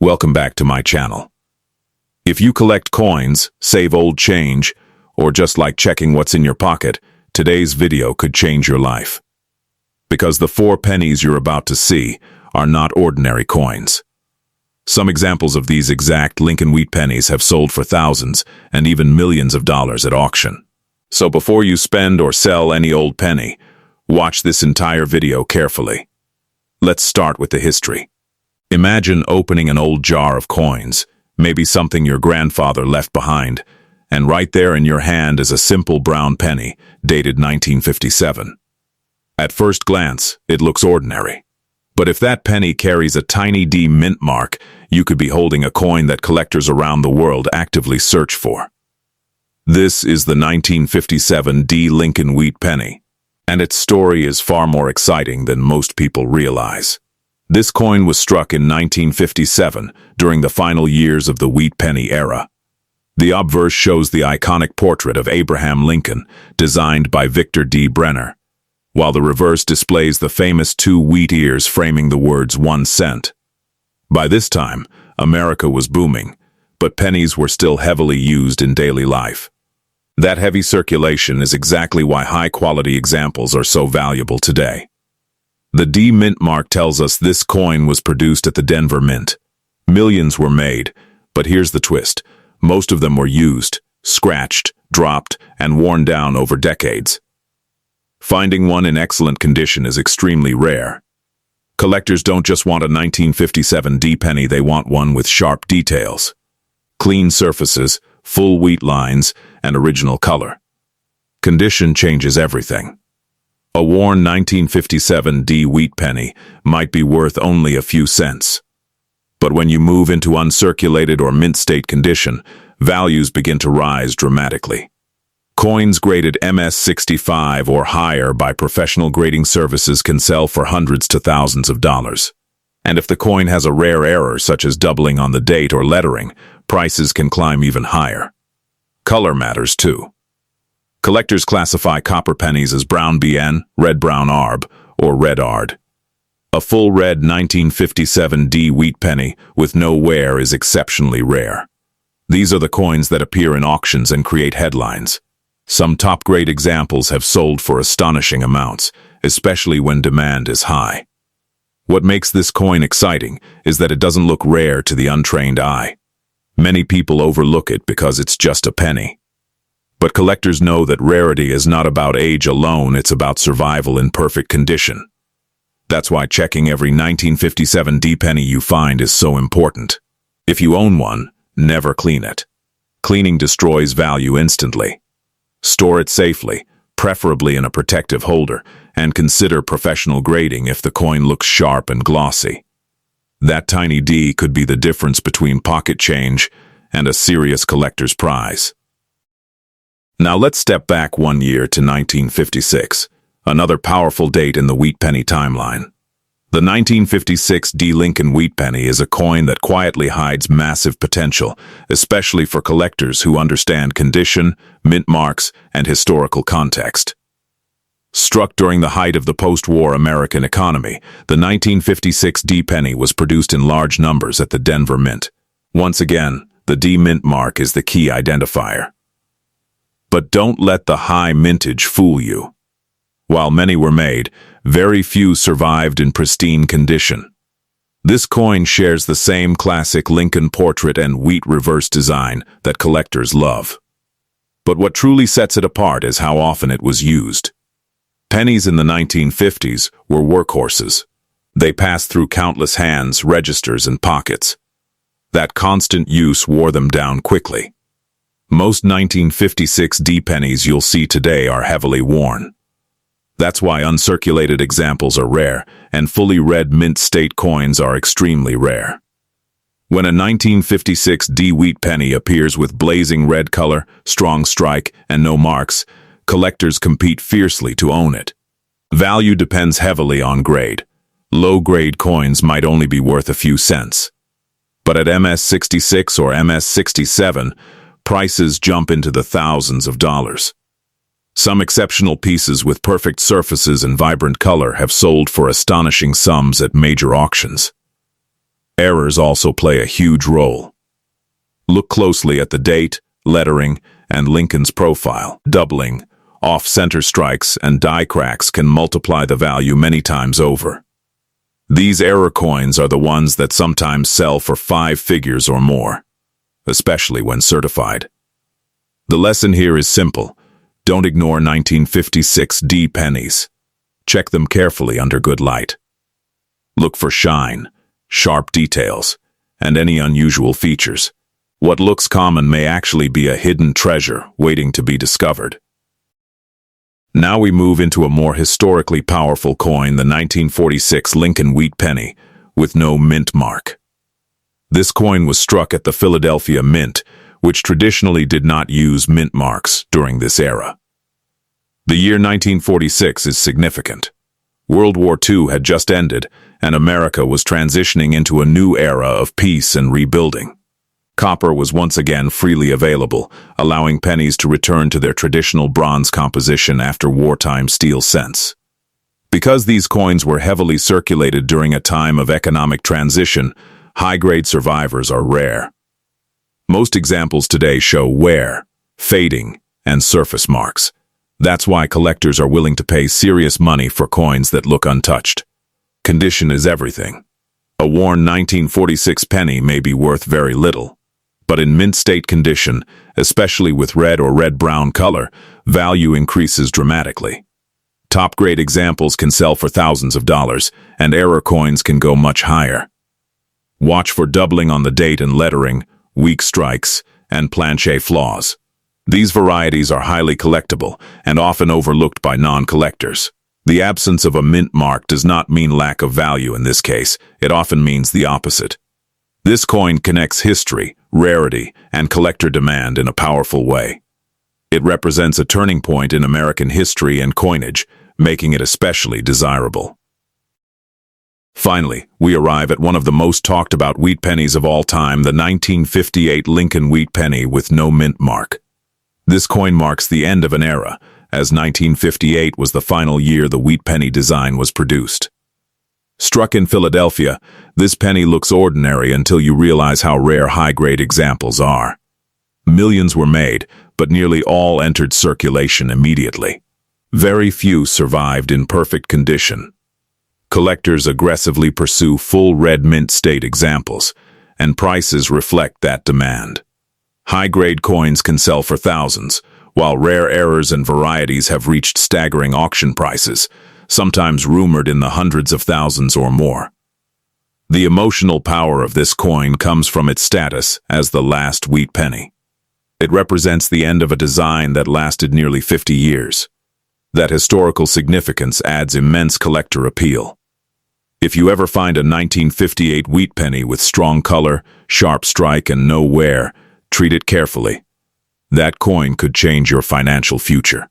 Welcome back to my channel. If you collect coins, save old change, or just like checking what's in your pocket, today's video could change your life. Because the 4 pennies you're about to see are not ordinary coins. Some examples of these exact Lincoln wheat pennies have sold for thousands and even millions of dollars at auction. So before you spend or sell any old penny, watch this entire video carefully. Let's start with the history. Imagine opening an old jar of coins, maybe something your grandfather left behind, and right there in your hand is a simple brown penny, dated 1957. At first glance, it looks ordinary. But if that penny carries a tiny D mint mark, you could be holding a coin that collectors around the world actively search for. This is the 1957 D Lincoln wheat penny, and its story is far more exciting than most people realize. This coin was struck in 1957 during the final years of the wheat penny era. The obverse shows the iconic portrait of Abraham Lincoln, designed by Victor D. Brenner, while the reverse displays the famous 2 wheat ears framing the words 1 cent. By this time, America was booming, but pennies were still heavily used in daily life. That heavy circulation is exactly why high-quality examples are so valuable today. The D mint mark tells us this coin was produced at the Denver Mint. Millions were made, but here's the twist. Most of them were used, scratched, dropped, and worn down over decades. Finding one in excellent condition is extremely rare. Collectors don't just want a 1957 D penny, they want one with sharp details. Clean surfaces, full wheat lines, and original color. Condition changes everything. A worn 1957 D wheat penny might be worth only a few cents. But when you move into uncirculated or mint state condition, values begin to rise dramatically. Coins graded MS-65 or higher by professional grading services can sell for hundreds to thousands of dollars. And if the coin has a rare error such as doubling on the date or lettering, prices can climb even higher. Color matters too. Collectors classify copper pennies as brown BN, red-brown ARB, or red ARD. A full red 1957 D wheat penny with no wear is exceptionally rare. These are the coins that appear in auctions and create headlines. Some top-grade examples have sold for astonishing amounts, especially when demand is high. What makes this coin exciting is that it doesn't look rare to the untrained eye. Many people overlook it because it's just a penny. But collectors know that rarity is not about age alone, it's about survival in perfect condition. That's why checking every 1957 D penny you find is so important. If you own one, never clean it. Cleaning destroys value instantly. Store it safely, preferably in a protective holder, and consider professional grading if the coin looks sharp and glossy. That tiny D could be the difference between pocket change and a serious collector's prize. Now let's step back 1 year to 1956, another powerful date in the wheat penny timeline. The 1956 D Lincoln wheat penny is a coin that quietly hides massive potential, especially for collectors who understand condition, mint marks, and historical context. Struck during the height of the post-war American economy, the 1956 D penny was produced in large numbers at the Denver Mint. Once again, the D mint mark is the key identifier. But don't let the high mintage fool you. While many were made, very few survived in pristine condition. This coin shares the same classic Lincoln portrait and wheat reverse design that collectors love. But what truly sets it apart is how often it was used. Pennies in the 1950s were workhorses. They passed through countless hands, registers, and pockets. That constant use wore them down quickly. Most 1956 D pennies you'll see today are heavily worn. That's why uncirculated examples are rare, and fully red mint state coins are extremely rare. When a 1956 D wheat penny appears with blazing red color, strong strike, and no marks, collectors compete fiercely to own it. Value depends heavily on grade. Low-grade coins might only be worth a few cents. But at MS-66 or MS-67, prices jump into the thousands of dollars. Some exceptional pieces with perfect surfaces and vibrant color have sold for astonishing sums at major auctions. Errors also play a huge role. Look closely at the date, lettering, and Lincoln's profile. Doubling, off-center strikes, and die cracks can multiply the value many times over. These error coins are the ones that sometimes sell for 5 figures or more, especially when certified. The lesson here is simple. Don't ignore 1956 D pennies. Check them carefully under good light. Look for shine, sharp details, and any unusual features. What looks common may actually be a hidden treasure waiting to be discovered. Now we move into a more historically powerful coin, the 1946 Lincoln wheat penny, with no mint mark. This coin was struck at the Philadelphia Mint, which traditionally did not use mint marks during this era. The year 1946 is significant. World War II had just ended, and America was transitioning into a new era of peace and rebuilding. Copper was once again freely available, allowing pennies to return to their traditional bronze composition after wartime steel cents. Because these coins were heavily circulated during a time of economic transition, high-grade survivors are rare. Most examples today show wear, fading, and surface marks. That's why collectors are willing to pay serious money for coins that look untouched. Condition is everything. A worn 1946 penny may be worth very little, but in mint state condition, especially with red or red-brown color, value increases dramatically. Top-grade examples can sell for thousands of dollars, and error coins can go much higher. Watch for doubling on the date and lettering, weak strikes, and planche flaws. These varieties are highly collectible and often overlooked by non-collectors. The absence of a mint mark does not mean lack of value in this case. It often means the opposite. This coin connects history, rarity, and collector demand in a powerful way. It represents a turning point in American history and coinage, making it especially desirable. Finally, we arrive at one of the most talked about wheat pennies of all time, the 1958 Lincoln wheat penny with no mint mark. This coin marks the end of an era, as 1958 was the final year the wheat penny design was produced. Struck in Philadelphia, this penny looks ordinary until you realize how rare high-grade examples are. Millions were made, but nearly all entered circulation immediately. Very few survived in perfect condition. Collectors aggressively pursue full red mint state examples, and prices reflect that demand. High-grade coins can sell for thousands, while rare errors and varieties have reached staggering auction prices, sometimes rumored in the hundreds of thousands or more. The emotional power of this coin comes from its status as the last wheat penny. It represents the end of a design that lasted nearly 50 years. That historical significance adds immense collector appeal. If you ever find a 1958 wheat penny with strong color, sharp strike, and no wear, treat it carefully. That coin could change your financial future.